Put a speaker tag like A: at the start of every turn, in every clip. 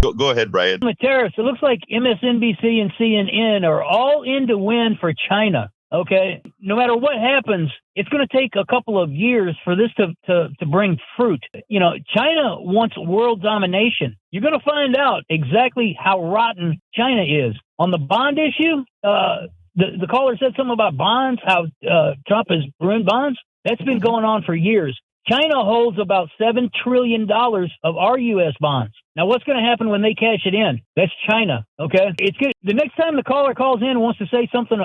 A: Go ahead, Brian.
B: The tariffs, it looks like MSNBC and CNN are all in to win for China. Okay, no matter what happens, it's going to take a couple of years for this to bring fruit. You know, China wants world domination. You're going to find out exactly how rotten China is. On the bond issue, the caller said something about bonds, how Trump has ruined bonds. That's been going on for years. China holds about $7 trillion of our U.S. bonds. Now, what's going to happen when they cash it in? That's China, okay? It's good. The next time the caller calls in and wants to say something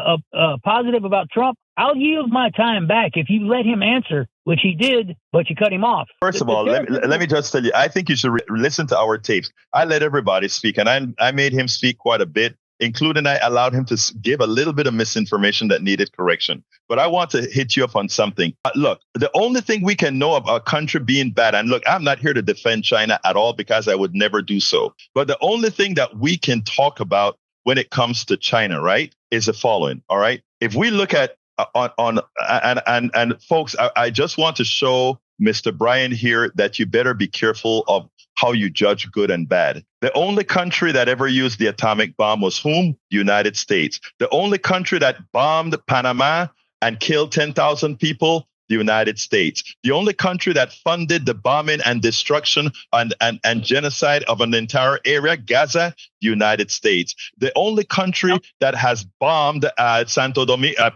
B: positive about Trump, I'll yield my time back if you let him answer, which he did, but you cut him off.
A: First of all, let me just tell you, I think you should listen to our tapes. I let everybody speak, and I made him speak quite a bit, including I allowed him to give a little bit of misinformation that needed correction. But I want to hit you up on something. Look, the only thing we can know of a country being bad, and look, I'm not here to defend China at all because I would never do so. But the only thing that we can talk about when it comes to China, right, is the following. All right. If we look at and folks, I just want to show Mr. Brian here that you better be careful of how you judge good and bad. The only country that ever used the atomic bomb was whom? The United States. The only country that bombed Panama and killed 10,000 people, the United States. The only country that funded the bombing and destruction and genocide of an entire area, Gaza, the United States. The only country that has bombed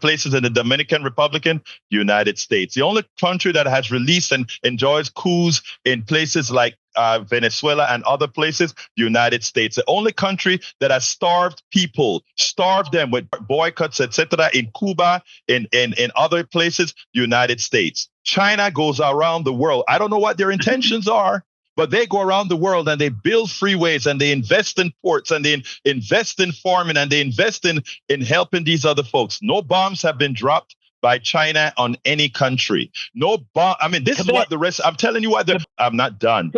A: places in the Dominican Republic, the United States. The only country that has released and enjoys coups in places like Venezuela and other places, the United States. The only country that has starved them with boycotts, etc., in Cuba, in other places, the United States. China goes around the world. I don't know what their intentions are, but they go around the world and they build freeways and they invest in ports and they invest in farming and they invest in helping these other folks. No bombs have been dropped by China on any country. No bomb. I mean, this is what the rest. I'm telling you what. I'm not done.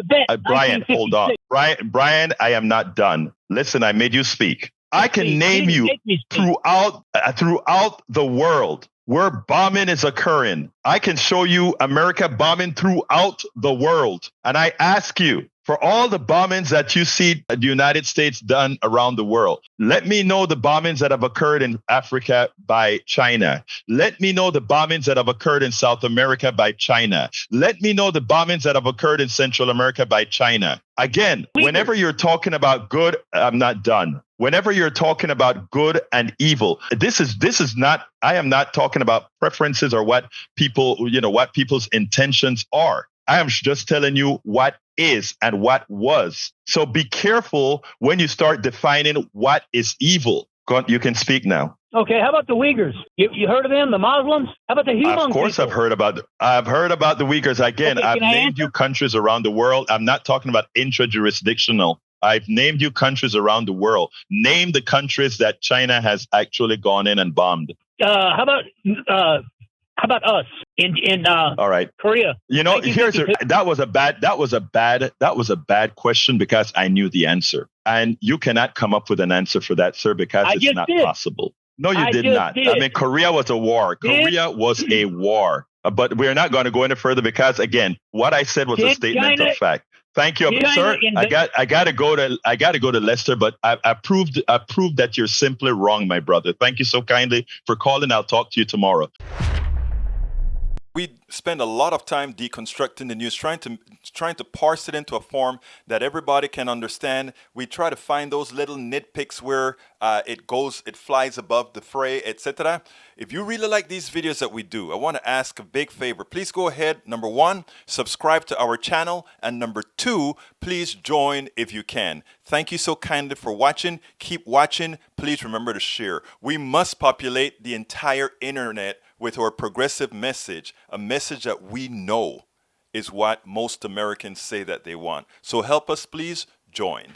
A: Brian, hold on. Brian, I am not done. Listen, I made you speak. I can name you throughout the world where bombing is occurring. I can show you America bombing throughout the world. And I ask you, for all the bombings that you see the United States done around the world, let me know the bombings that have occurred in Africa by China. Let me know the bombings that have occurred in South America by China. Let me know the bombings that have occurred in Central America by China. Again, whenever you're talking about good, I'm not done. Whenever you're talking about good and evil, this is not, I am not talking about preferences or what people's intentions are. I am just telling you what is and what was. So be careful when you start defining what is evil. You can speak now.
B: Okay, how about the Uyghurs? You heard of them, the Muslims? How about the Hmong?
A: Of course, people? I've heard about the Uyghurs. Again, okay, I've named you countries around the world. I'm not talking about intra-jurisdictional. I've named you countries around the world. Name the countries that China has actually gone in and bombed.
B: How about us in
A: all right,
B: Korea?
A: You know, that was a bad question because I knew the answer, and you cannot come up with an answer for that, sir, because it's not possible. No, you did not. I mean, Korea was a war. Korea was a war. But we're not going to go any further because, again, what I said was a statement of fact. Thank you, sir. I gotta go to Lester, but I proved that you're simply wrong, my brother. Thank you so kindly for calling. I'll talk to you tomorrow.
C: We spend a lot of time deconstructing the news, trying to parse it into a form that everybody can understand. We try to find those little nitpicks where it flies above the fray, etc. If you really like these videos that we do, I want to ask a big favor. Please go ahead. Number 1, subscribe to our channel. And number 2, please join if you can. Thank you so kindly for watching. Keep watching. Please remember to share. We must populate the entire internet with our progressive message, a message that we know is what most Americans say that they want. So help us, please join.